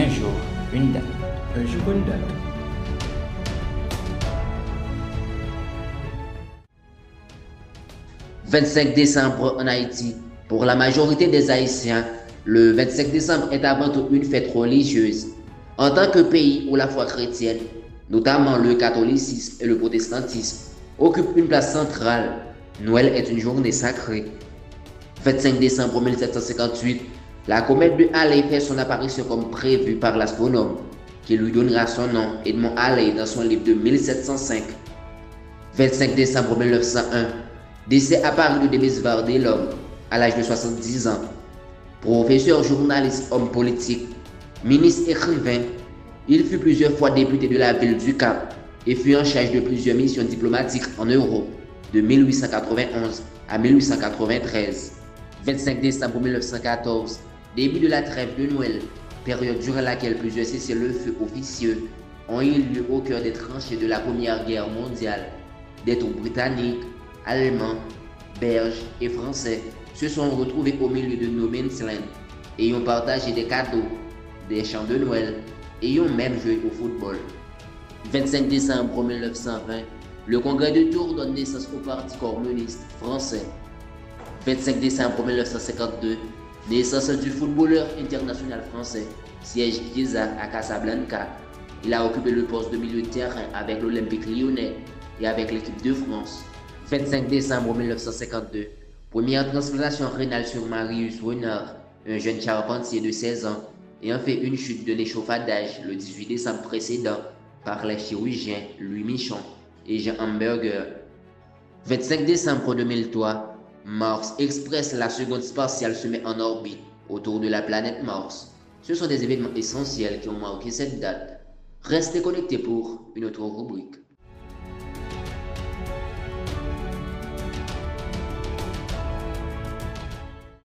Un jour, une date. Un jour, une date. « 25 décembre en Haïti. Pour la majorité des Haïtiens, le 25 décembre est avant tout une fête religieuse. En tant que pays où la foi chrétienne, notamment le catholicisme et le protestantisme, occupe une place centrale, Noël est une journée sacrée. 25 décembre 1758, la comète de Halley fait son apparition comme prévu par l'astronome, qui lui donnera son nom, Edmond Halley, dans son livre de 1705. 25 décembre 1901, décès à Paris de Demis Vardé-Lhomme, à l'âge de 70 ans. Professeur, journaliste, homme politique, ministre, écrivain, il fut plusieurs fois député de la ville du Cap et fut en charge de plusieurs missions diplomatiques en Europe, de 1891 à 1893. 25 décembre 1914, début de la trêve de Noël, période durant laquelle plusieurs cessez-le-feu officieux ont eu lieu au cœur des tranchées de la Première Guerre mondiale. Des troupes britanniques, allemands, belges et français se sont retrouvés au milieu de No Man's Land et ont partagé des cadeaux, des chants de Noël et ont même joué au football. 25 décembre 1920, le congrès de Tours donne naissance au Parti communiste français. 25 décembre 1952, naissance du footballeur international français, siège Chiesa à Casablanca. Il a occupé le poste de milieu de terrain avec l'Olympique lyonnais et avec l'équipe de France. 25 décembre 1952, première transplantation rénale sur Marius Renard, un jeune charpentier de 16 ans, ayant fait une chute de l'échafaudage le 18 décembre précédent par les chirurgiens Louis Michon et Jean Hamburger. 25 décembre 2003, Mars Express, la seconde spatiale, se met en orbite autour de la planète Mars. Ce sont des événements essentiels qui ont marqué cette date. Restez connectés pour une autre rubrique.